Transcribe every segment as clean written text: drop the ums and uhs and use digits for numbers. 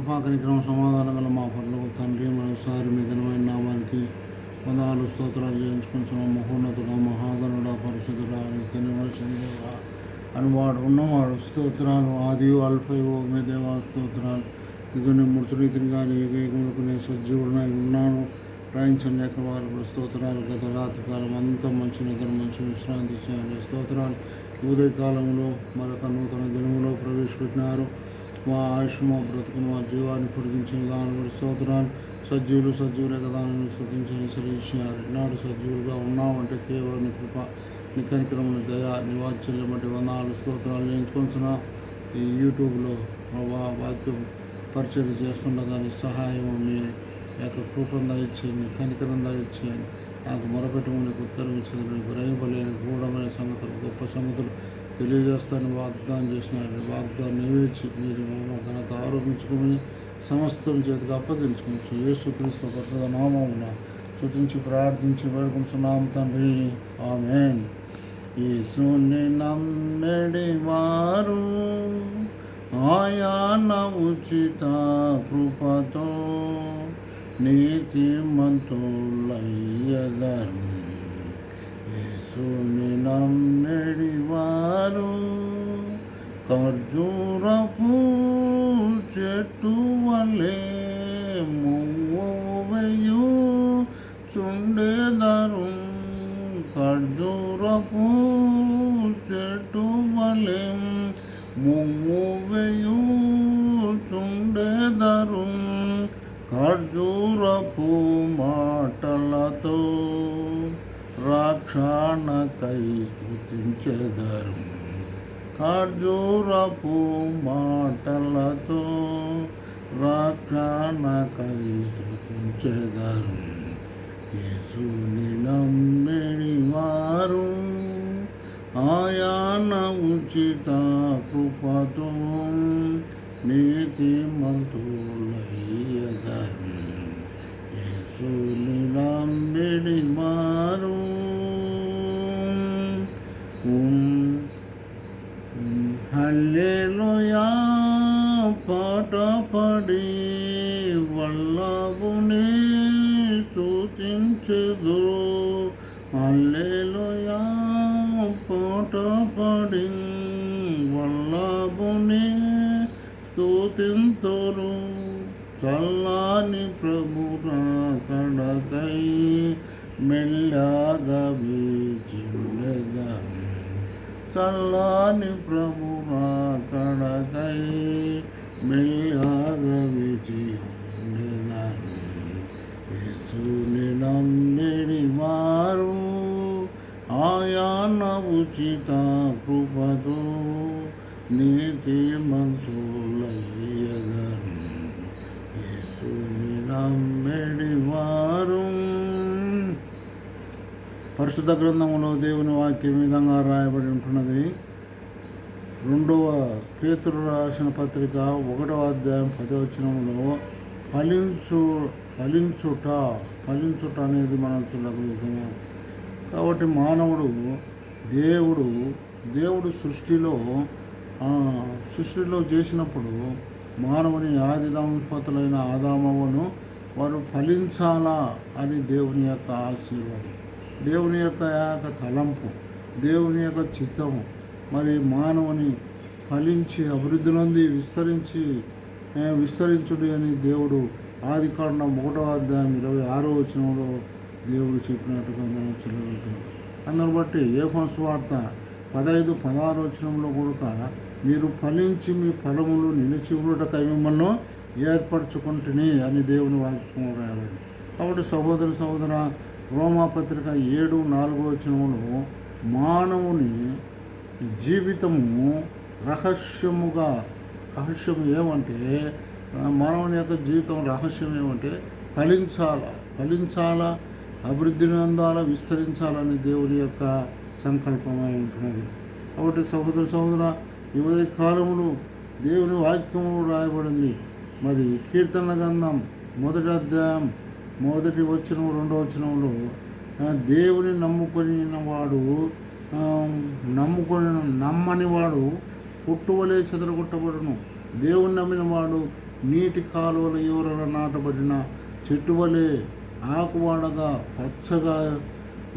కృపాకరిక్రమ సమాధానం గల మా పరలోక తండ్రి, మరోసారి మీ ఘనమైన నామానికి వందనాలు స్తోత్రాలు చేయించుకుంటున్నాం. మహోన్నతుడా, మహాగణుడా, పరిశుద్ధుడా, నిత్యనివాసుడా అనువాడు ఉన్నవాడు స్తోత్రాలు. ఆది అల్ఫైవో మీ దేవా స్తోత్రాలు. ఇదిగో మృతురీతిని కానీ ఏకైకములకు నేను సజీవుడునై ఉన్నాను. రాయించండి లేక వారు స్తోత్రాలు. గత రాత్రి కాలం అంతా మంచి నిద్ర, మంచి విశ్రాంతి చేయండి స్తోత్రాలు. ఉదయకాలంలో మరొక నూతన దినములో ప్రవేశపెట్టినారు. మా ఆయుష్, మా బ్రతుకును, మా జీవాన్ని పొడిగించిన దాని బట్టి స్తోత్రాలు. సజీవులే కదా దానిని స్తుతించని సరించినారు. ఈనాడు సజీవులుగా ఉన్నామంటే కేవలం నీ కృప, నీ కనికరమును, దయ, నీ వాత్సల్యం బట్టి వందనాలు స్తోత్రాలు చేయించుకుంటున్నా. ఈ యూట్యూబ్లో వాక్యం పరిచయం చేస్తుండగా నీ సహాయం, మీ యొక్క కృపను దయచేయండి, కనికరం దయచేయండి. నాకు మొరపెట్టము, నీకు ఉత్తరం ఇచ్చేది, నీకు గ్రహింపలేని గూఢమైన సంగతులు, గొప్ప సంగతులు తెలియజేస్తానని వాగ్దానం చేసినారు. వాగ్దానం నెరవేర్చి మీరు ఘనత ఆరోపించుకుని సమస్తం చేతికి అప్పగించుకోవచ్చు. యేసుక్రీస్తు పరిశుద్ధ నామమున స్తుతించి ప్రార్థించి వేడుకుంటున్నాం తండ్రి, ఆమేన్. యేసుని నమ్మెడి వారు ఆయన ఉచిత కృపతో నీతిమంతులయ్యెదరు. యేసుని నమ్మెడి వారు ఖర్జూరపు చెట్టు వలె మూవెయు చుండెదరు. ఖర్జూరపు చెట్టు వలె మూవెయు చుండెదరు. ఖర్జూరపు మాటలతో రక్షణకై స్తుతించెదరు. ఖర్జూరపు మాటలతో రక్షణకై స్తుతించెదరు. యేసుని నమ్మెడి వారు ఆయన ఉచిత కృపతో నీతిమంతులయ్యెదరు. యేసుని నమ్మెడి వారు హల్లెలూయా పాట పాడి వల్లభుని స్తుతించెదరు. హల్లెలూయా పాట పాడి వల్లభుని స్తుతింతురు. చల్లని ప్రభు రాకడకై మెల్లగా వేచియుండెదరు. చల్లని ప్రభు రాకడకై మెల్లగా వేచియుండెదరు. యేసుని నమ్మెడి వారు ఆయన ఉచిత కృపతో నీతిమంతులయ్యెదరు. యేసుని నమ్మెడి వారు. పరిశుద్ధ గ్రంథములో దేవుని వాక్యం విధంగా రాయబడి ఉంటున్నది. 2వ పేతురు రాసిన పత్రిక 1వ అధ్యాయం 10వ వచనంలో ఫలించుట అనేది మనం చూడగలుగుతున్నాం. కాబట్టి మానవుడు దేవుడు సృష్టిలో చేసినప్పుడు మానవుని ఆది దంపతులైన ఆదామవ్వను వారు ఫలించాలా అని దేవుని యొక్క ఆశీర్వాదం, దేవుని యొక్క తలంపు, దేవుని యొక్క చిత్తము. మరి మానవుని ఫలించి అభివృద్ధి నొంది విస్తరించుడి అని దేవుడు ఆది కాండం 1వ అధ్యాయం 26వ వచనంలో దేవుడు చెప్పినట్టుగా మనం చూడగలుగుతున్నాం. అందును బట్టి యోహాను సువార్త 15-16 వచనంలో కూడా మీరు ఫలించి మీ ఫలములు నిలిచి ఉండటకై మిమ్మల్ని ఏర్పరచుకుంటుని అని దేవుని వాక్యం రాయాలి. కాబట్టి సహోదర రోమాపత్రిక 7:4 వచనంలో మానవుని జీవితము రహస్యం ఏమంటే మానవుని యొక్క జీవితం రహస్యం ఏమంటే ఫలించాలా, అభివృద్ధిని అందాలా, విస్తరించాలని దేవుని యొక్క సంకల్పమై ఉంటున్నది. కాబట్టి సహోదర ఈ ఉదయ కాలములు దేవుని వాక్యము రాయబడింది. మరి కీర్తనల గ్రంథం 1వ అధ్యాయం 1వ వచనం 2వ వచనంలో దేవుని నమ్మని వాడు పుట్టువలే చెదరగొట్టబడును. దేవుని నమ్మిన వాడు నీటి కాలువల ఎవరన నాటబడిన చెట్టు వలె ఆకువాడగా పచ్చగా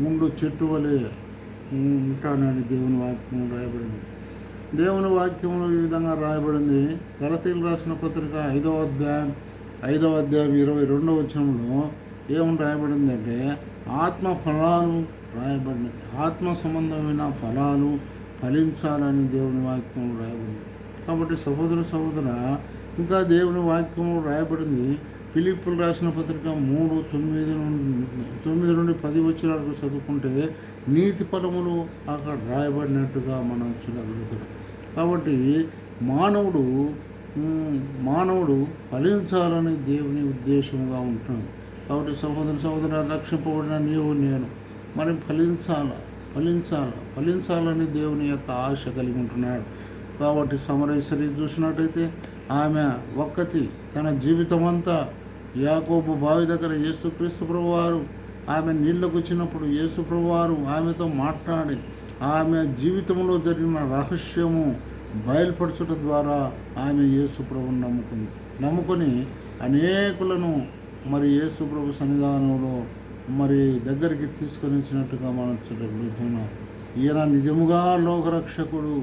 ఉండు చెట్టు వలె ఉంటానని దేవుని వాక్యం రాయబడింది. దేవుని వాక్యంలో ఈ విధంగా రాయబడింది. గలతీయులకు రాసిన పత్రిక 5వ అధ్యాయం 22వ వచనంలో ఏమని రాయబడింది అంటే ఆత్మ ఫలాలు రాయబడినది. ఆత్మ సంబంధమైన ఫలాలు ఫలించాలని దేవుని వాక్యం రాయబడింది. కాబట్టి సహోదర ఇంకా దేవుని వాక్యం రాయబడింది. ఫిలిప్పీయులకు రాసిన పత్రిక 3:9 నుండి 10 వచనాలకు చదువుకుంటే నీతి ఫలములు అక్కడ రాయబడినట్టుగా మనం చూడగలుగుతాం. కాబట్టి మానవుడు ఫలించాలని దేవుని ఉద్దేశంగా ఉంటున్నాడు. కాబట్టి సహోదర రక్షింపబడిన నీవు నేను మరి ఫలించాలని దేవుని యొక్క ఆశ కలిగి ఉంటున్నాడు. కాబట్టి సమరేశ్వరి చూసినట్టయితే ఆమె ఒక్కతి తన జీవితం అంతా యాకోబు బావి దగ్గర యేసుక్రీస్తు ప్రభువారు ఆమె నీళ్ళకు వచ్చినప్పుడు యేసు ప్రభువారు ఆమెతో మాట్లాడి ఆమె జీవితంలో జరిగిన రహస్యము బయలుపరచుట ద్వారా ఆమె యేసు ప్రభువును నమ్ముకొని అనేకులను మరి యేసు ప్రభు సన్నిధానంలో మరి దగ్గరికి తీసుకొని వచ్చినట్టుగా మనం చూడగలుగుతున్నాం. ఈయన నిజముగా లోకరక్షకుడు,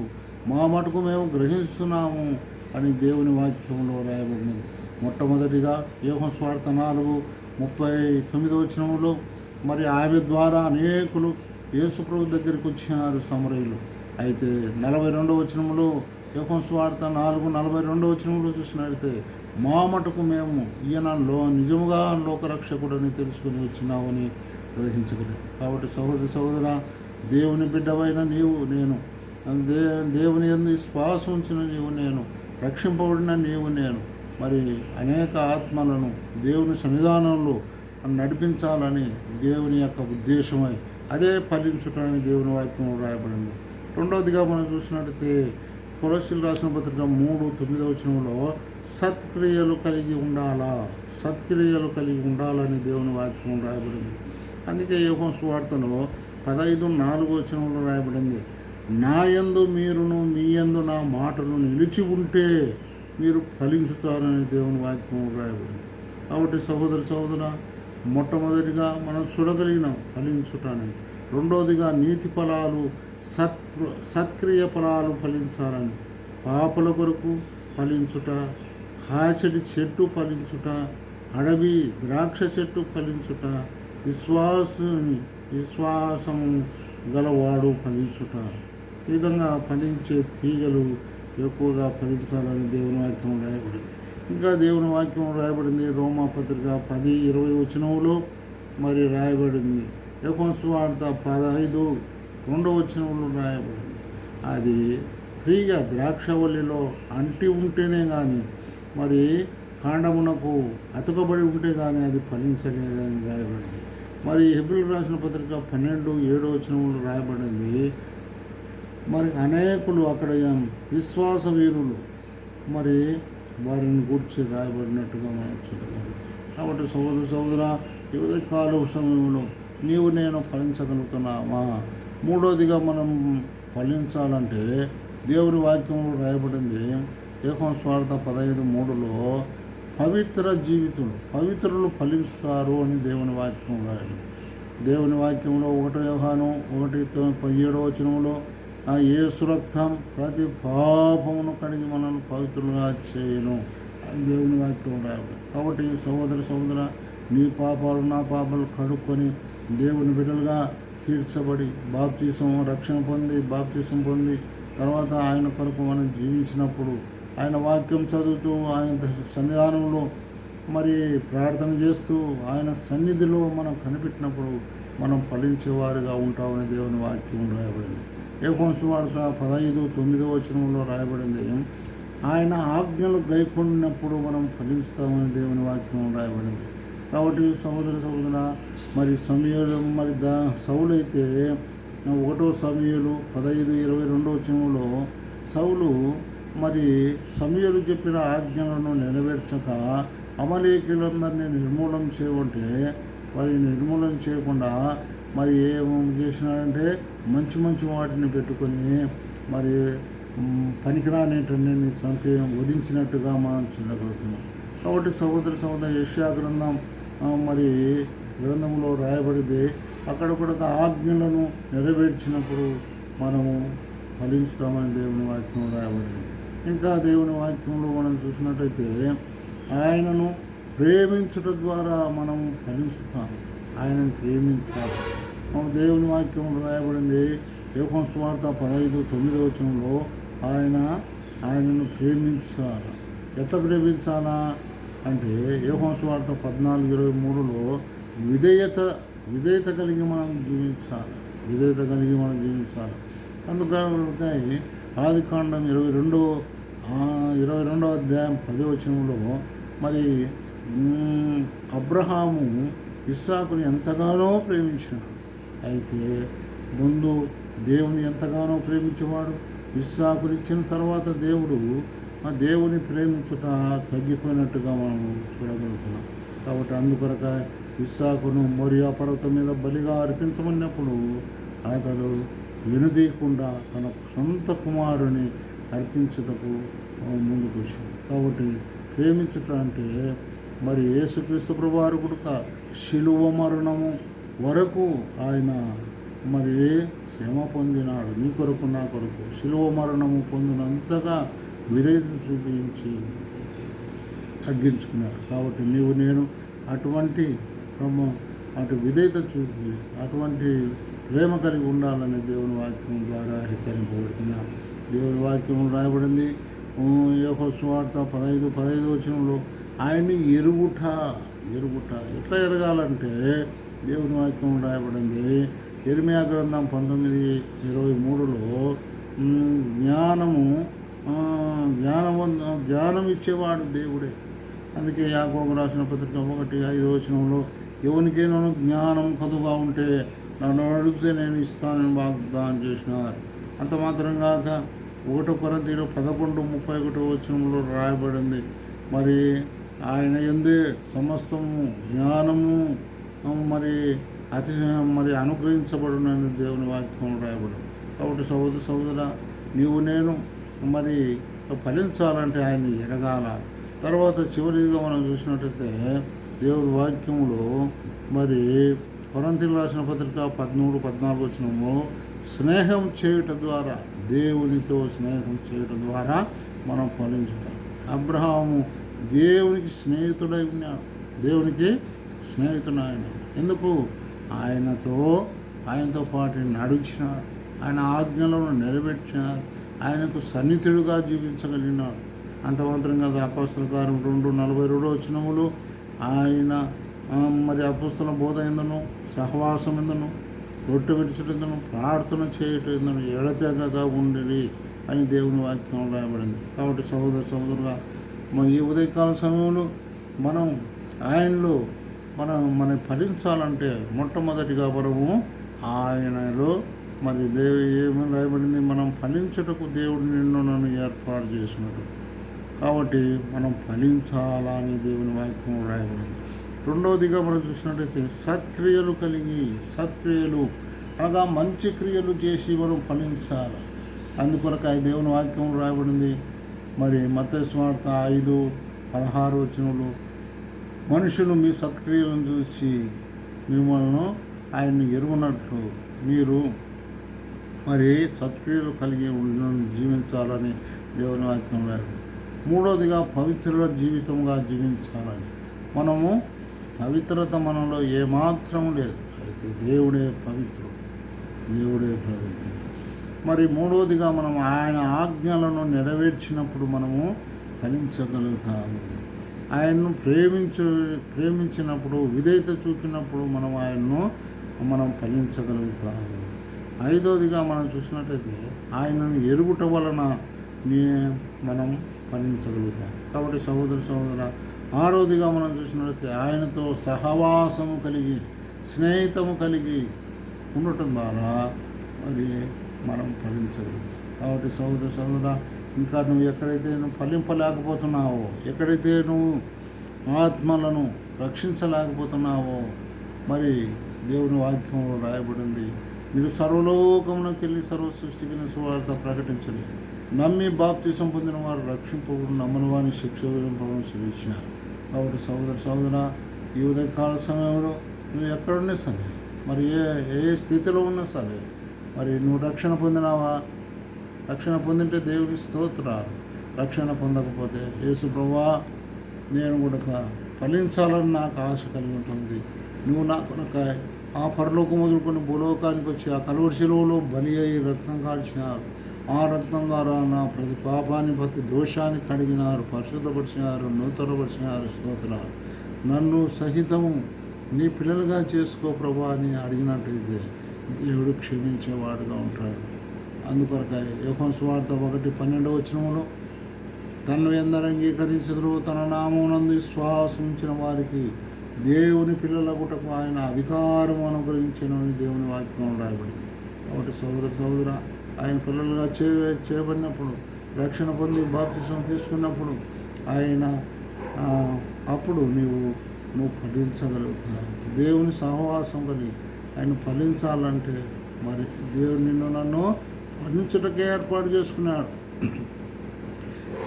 మా మటుకు మేము గ్రహిస్తున్నాము అని దేవుని వాక్యంలో రాయబడినది. మొట్టమొదటిగా యోహాను సువార్త 4:39 వచనంలో మరి ఆమె ద్వారా అనేకులు యేసు ప్రభు దగ్గరికి వచ్చినారు సమరయులు. అయితే 42వ వచనంలో యోహాను సువార్త 4:42 వచనంలో చూసినట్లయితే మా మటుకు మేము ఈయన నిజముగా లోకరక్షకుడని తెలుసుకుని వచ్చినామని గ్రహించగలం. కాబట్టి సహోదర దేవుని బిడ్డవైన నీవు నేను, దేవుని యందు శ్వాస ఉంచిన నీవు నేను, రక్షింపబడిన నీవు నేను మరి అనేక ఆత్మలను దేవుని సన్నిధానంలో నడిపించాలని దేవుని యొక్క ఉద్దేశమై అదే ఫలించుటని దేవుని వాక్యం రాయబడింది. రెండవదిగా మనం చూసినట్లయితే కొలస్సీయులకు రాసిన పత్రిక 3:9 వచనంలో సత్క్రియలు కలిగి ఉండాలని దేవుని వాక్యం రాయబడింది. అందుకే యోహాను సువార్తలో 15:4 వచనంలో రాయబడింది, నా యందు మీరును మీ యందు నా మాటలు నిలిచి ఉంటే మీరు ఫలించుతారని దేవుని వాక్యం రాయబడింది. కాబట్టి సహోదర మొట్టమొదటిగా మనం చూడగలిగినాం ఫలించుటని. రెండవదిగా నీతి ఫలాలు సత్క్రియ ఫలాలు ఫలించాలని, పాపల కొరకు ఫలించుట, కాచడి చెట్టు ఫలించుట, అడవి ద్రాక్ష చెట్టు ఫలించుట, విశ్వాసము గలవాడు ఫలించుట. ఈ విధంగా ఫలించే తీగలు ఎక్కువగా ఫలించాలని దేవుని వాక్యం రాయబడింది. ఇంకా దేవుని వాక్యం రాయబడింది రోమా పత్రిక 10:20 వచనంలో మరి రాయబడింది. యోహాను సువార్త 15:2 వచనంలో రాయబడింది. అది ఫ్రీగా ద్రాక్షవల్లిలో అంటి ఉంటేనే కానీ మరి కాండమునకు అతుకబడి ఉంటే కానీ అది ఫలించలేదని రాయబడింది. మరి హెబ్రీయులకు రాసిన పత్రిక 12:7 వచనంలో రాయబడింది. మరి అనేకులు అక్కడ విశ్వాస వీరులు మరి వారిని గూర్చి రాయబడినట్టుగా మనం చూడగలం. కాబట్టి సహోదర యువత కాల సమయంలో నీవు నేను ఫలించగలుగుతున్నామా? మూడోదిగా మనం ఫలించాలంటే దేవుని వాక్యంలో రాయబడింది యోహాను సువార్త 15:3లో పవిత్రులు ఫలించుతారు అని దేవుని వాక్యం రాయడం. దేవుని వాక్యంలో 1 యోహాను 1:17 వచనంలో యేసు రక్తం ప్రతి పాపమును కడిగి మనల్ని పవిత్రులుగా చేయను అని దేవుని వాక్యం రాయబడి. కాబట్టి సహోదర నీ పాపాలు నా పాపాలు కడుక్కొని దేవుని బిడ్డలుగా తీర్చబడి రక్షణ బాప్తీసం పొంది తర్వాత ఆయన కొరకు మనం జీవించినప్పుడు ఆయన వాక్యం చదువుతూ ఆయన సన్నిధానంలో మరి ప్రార్థన చేస్తూ ఆయన సన్నిధిలో మనం కనిపెట్టినప్పుడు మనం ఫలించేవారుగా ఉంటామని దేవుని వాక్యం రాయబడింది. యోహాను సువార్త 15:9 వచనంలో రాయబడింది, ఆయన ఆజ్ఞలు గైకొన్నప్పుడు మనం ఫలిస్తామని దేవుని వాక్యం రాయబడింది. కాబట్టి సహోదర మరి సౌలు అయితే 1 సమూయేలు 15:22 వచనంలో సౌలు మరి సమూయేలు చెప్పిన ఆజ్ఞలను నెరవేర్చక అమలేకీలందరినీ నిర్మూలన చేయమంటే వారి నిర్మూలన చేయకుండా మరి ఏం చేసినాడంటే మంచి వాటిని పెట్టుకొని మరి పనికిరానేటన్ని వధించినట్టుగా మనం చూడగలుగుతున్నాం. కాబట్టి సహోదర యెషయా గ్రంథం మరి గ్రంథంలో రాయబడింది, అక్కడొక్కడ ఆజ్ఞలను నెరవేర్చినప్పుడు మనము ఫలిస్తామని దేవుని వాక్యం రాయబడింది. ఇంకా దేవుని వాక్యంలో మనం చూసినట్టయితే ఆయనను ప్రేమించడం ద్వారా మనము ఫలిస్తాము. ఆయనను ప్రేమించాలి. దేవుని వాక్యంలో రాయబడింది యోహాను సువార్త 15:9 ఆయనను ప్రేమించాలి. ఎట్లా ప్రేమించాలా అంటే యోహాను సువార్త 14:23 విధేయత కలిగి మనం జీవించాలి. అందుకని ఆదికాండం 22వ అధ్యాయం 10వ వచనంలో మరి అబ్రహాము ఇస్సాకుని ఎంతగానో ప్రేమించాడు. అయితే ముందు దేవుని ఎంతగానో ప్రేమించేవాడు. ఇస్సాకుని ఇచ్చిన తర్వాత దేవుని ప్రేమించుట తగ్గిపోయినట్టుగా మనం చూడగలుగుతున్నాం. కాబట్టి అందుకొరక ఇస్సాకును మోరియా పర్వతం మీద బలిగా అర్పించమన్నప్పుడు అతడు వెనుదీయకుండా తన సొంత కుమారుని అర్పించుటకు ముందుకు వచ్చాడు. కాబట్టి ప్రేమించుట అంటే మరి యేసుక్రీస్తు ప్రభువారు కూడా శిలువ మరణము వరకు ఆయన మరి శ్రమ పొందినాడు. నీ కొరకు నా కొరకు శిలువ మరణము పొందినంతగా విధేయత చూపించి తగ్గించుకున్నాడు. కాబట్టి నేను అటువంటి విధేయత చూపి అటువంటి ప్రేమ కలిగి ఉండాలని దేవుని వాక్యం ద్వారా హెచ్చరింపబడుతున్నారు. దేవుని వాక్యం రాయబడింది యోహాను సువార్త 15:15 వచనంలో ఆయన్ని ఎరుగుట ఎట్లా ఎరగాలంటే దేవుని వాక్యం రాయబడింది యిర్మీయా గ్రంథం 19:23 జ్ఞానం ఇచ్చేవాడు దేవుడే. అందుకే యాకోబు రాసిన పత్రిక 1:5 వచనంలో ఎవరికైనా జ్ఞానం కదుగా ఉంటే నన్ను అడిగితే నేను ఇస్తానని వాగ్దానం చేసినారు. అంత మాత్రం కాక 1 కొరింథీయులు 11:31 వచనంలో రాయబడింది మరి ఆయన యందే సమస్తము జ్ఞానము మరి అనుగ్రహించబడునని దేవుని వాక్యం రాయబడింది. కాబట్టి సహోదర నీవు నేను మరి ఫలించాలంటే ఆయన్ని ఎరగాల. తర్వాత చివరిగా మనం చూసినట్టయితే దేవుని వాక్యంలో మరి కొరింథీయులకు రాసిన పత్రిక 13:14 వచనంలో స్నేహం చేయటం ద్వారా దేవునితో స్నేహం చేయటం ద్వారా మనం ఫలించుతాం. అబ్రహాము దేవునికి స్నేహితుడై ఉన్నాడు. ఎందుకు? ఆయనతో పాటు నడిచినాడు. ఆయన ఆజ్ఞలను నెరవేర్చినాడు. ఆయనకు సన్నిహితుడిగా జీవించగలిగినాడు. అంత మాత్రం కదా అపోస్తల కార్యం 2:42 వచనములు ఆయన మరి అపోస్తల బోధ ఎందును సహవాసం ఎందును రొట్టె విడిచటెందును ప్రార్థన చేయటం ఎడతెగగా ఉండిరి అని దేవుని వాక్యం రాయబడింది. కాబట్టి సహోదరుగా ఈ ఉదయకాల సమయంలో మనం ఆయనలో మనం ఫలించాలంటే మొట్టమొదటిగా మనము ఆయనలో మరి ఏమని రాయబడింది మనం ఫలించుటకు దేవుడు నన్ను ఏర్పాటు చేసినట్టు. కాబట్టి మనం ఫలించాలని దేవుని వాక్యం రాయబడింది. రెండవదిగా మనం చూసినట్టయితే సత్క్రియలు అనగా మంచి క్రియలు చేసి మనం ఫలించాలి. అందుకొరకు దేవుని వాక్యం రాయబడింది మరి మత్తయి సువార్త 5:16 వచనంలో మనుషులు మీ సత్క్రియలను చూసి మిమ్మల్ని ఆయన్ని ఎరుగునట్లు మీరు మరి సత్క్రియలు కలిగి జీవించాలని దేవుని వాక్యం రాయబడింది. మూడవదిగా పవిత్రుల జీవితంగా జీవించాలని. మనము పవిత్రత మనలో ఏమాత్రం లేదు. అయితే దేవుడే పవిత్రుడు. మరి మూడవదిగా మనం ఆయన ఆజ్ఞలను నెరవేర్చినప్పుడు మనము ఫలించగలుగుతాము. ఆయన్ను ప్రేమించినప్పుడు విధేయత చూపినప్పుడు మనం ఫలించగలుగుతాము. ఐదవదిగా మనం చూసినట్లయితే ఆయనను ఎరుగుట వలన మనం ఫలించగలుగుతాం. కాబట్టి సహోదర ఆరోదిగా మనం చూసినట్లయితే ఆయనతో సహవాసము కలిగి స్నేహితము కలిగి ఉండటం ద్వారా మరి మనం ఫలించగలుగుతాం. కాబట్టి సహోదర ఇంకా నువ్వు ఎక్కడైతే ఫలింపలేకపోతున్నావో, ఎక్కడైతే నువ్వు ఆత్మలను రక్షించలేకపోతున్నావో మరి దేవుని వాక్యంలో రాయబడింది మీరు సర్వలోకమునకు వెళ్ళి సర్వ సృష్టికి సువార్త ప్రకటించండి. నమ్మి బాప్తిసం పొందిన వారు రక్షింపబడి నమ్మని వారిని శిక్ష విధింపబడిన సెలవిచ్చినారు. కాబట్టి సోదర ఈ ఉదయకాల సమయంలో నువ్వు ఎక్కడున్నా సరే, మరి ఏ స్థితిలో ఉన్నా సరే, మరి నువ్వు రక్షణ పొందినావా? రక్షణ పొందింటే దేవుని స్తోత్రాలు. రక్షణ పొందకపోతే యేసు ప్రభువా నేను కూడా ఫలించాలని నాకు ఆశ కలిగి ఉంటుంది. నువ్వు నా కొనక ఆ పరలోకం మొదలుకొని భూలోకానికి వచ్చి ఆ కలువరి శిలువలో బలి అయి రక్తం కాల్చినారు. ఆ రక్తం ద్వారా నా ప్రతి పాపాన్ని ప్రతి దోషాన్ని కడిగినారు, పరిశుద్ధపరిచినారు, నూతనపరిచినారు. స్తోత్రాలు. నన్ను సహితము నీ పిల్లలుగా చేసుకో ప్రభా అని అడిగినట్టయితే దేవుడు క్షమించేవాడుగా ఉంటాడు. అందుకొరకై యోహాను సువార్త 1:12 తన్ను ఎందరు అంగీకరించదురో తన నామమునందు విశ్వాసం ఉంచిన వారికి దేవుని పిల్లలగుటకు ఆయన అధికారం అనుగ్రహించినని దేవుని వాక్యం రాయబడింది. కాబట్టి సోదర ఆయన పిల్లలుగా చేయబడినప్పుడు, రక్షణ పొంది బాప్తిసం తీసుకున్నప్పుడు ఆయన అప్పుడు నువ్వు ఫలించగలుగుతున్నావు. దేవుని సహవాసం కలిగి ఆయన ఫలించాలంటే మరి దేవుడు నన్ను ఫలించుటకే ఏర్పాటు చేసుకున్నాడు.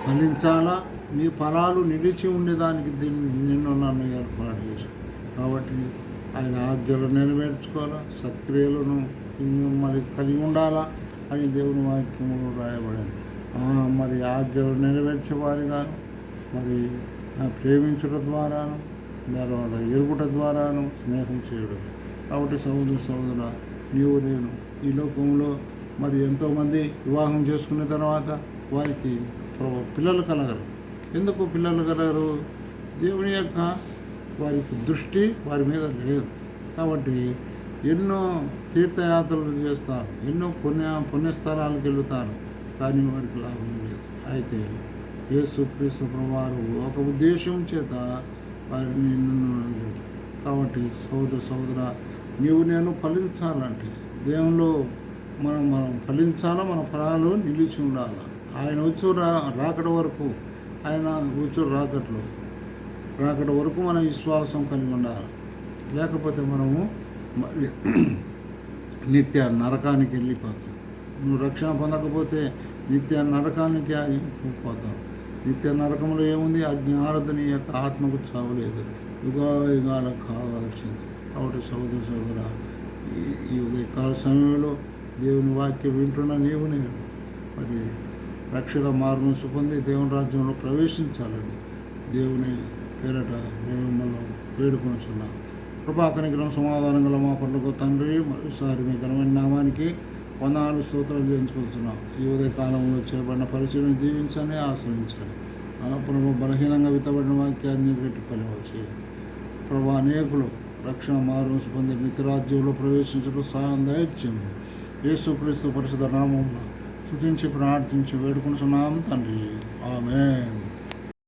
ఫలించాలా, నీ ఫలాలు నిలిచి ఉండేదానికి నన్ను ఏర్పాటు చేశాడు. కాబట్టి ఆయన ఆజ్ఞలు నెరవేర్చుకోవాలా, సత్క్రియలను మరి కలిగి ఉండాలా అని దేవుని వాక్యములు రాయబడింది. మరి ఆజ్ఞలు నెరవేర్చే వారిగాను, మరి ప్రేమించడం ద్వారాను, తర్వాత ఎరుగుట ద్వారాను స్నేహం చేయడం. కాబట్టి సోదర నేను ఈ లోకంలో మరి ఎంతోమంది వివాహం చేసుకున్న తర్వాత వారికి పిల్లలు కలగరు. ఎందుకు పిల్లలు కలగరు? దేవుని యొక్క వారికి దృష్టి వారి మీద లేదు. కాబట్టి ఎన్నో తీర్థయాత్రలు చేస్తారు, ఎన్నో పుణ్యస్థలాలకు వెళుతారు, కానీ వారికి లాభం లేదు. అయితే యేసుక్రీస్తు ప్రభువారు ఒక ఉద్దేశం చేత వారిని నిన్ను. కాబట్టి సోదర నేను ఫలించాలంటే దేవునిలో మనం ఫలించాలా, మన ఫలాలు నిలిచి ఉండాలి. ఆయన వచ్చు రాకడ వరకు, ఆయన వచ్చు రాకడ వరకు మన విశ్వాసం కలిగి ఉండాలి. లేకపోతే మనము నిత్య నరకానికి వెళ్ళిపోతాం. నువ్వు రక్షణ పొందకపోతే నిత్య నరకానికి పోతాం. నిత్య నరకంలో ఏముంది? అజ్ఞానతని యొక్క ఆత్మకు చావులేదు, యుగాలకు కావాల్సింది. కాబట్టి సోదర ఈ ఉదయకాల సమయంలో దేవుని వాక్యం వింటున్న నేను మరి రక్షణ మార్గం పొంది దేవుని రాజ్యంలో ప్రవేశించాలని దేవుని పేరట మేము మిమ్మల్ని వేడుకొనిచున్నాం. కృపాకనికరం సమాధానం గల మా పనులకు తండ్రి, మరోసారి మీ ఘనమైన నామానికి వందనాలు స్తోత్రాలు చేయించుకుంటున్నాం. ఈ ఉదయకాలంలో చేయబడిన పరిచయం దీవించని ఆశ్రయించండి. ప్రభు బలహీనంగా విత్తబడిన వాక్యాన్ని గట్టి ఫలించి ప్రభు అనేకులు రక్షణ మార్గం పొంది నిత్యరాజ్యంలో ప్రవేశించడం సహాయం దయచేయం. యేసుక్రీస్తు పరిశుద్ధ నామమున స్తుతించి ప్రార్థించి వేడుకుంటున్నాం తండ్రి. ఆమేన్.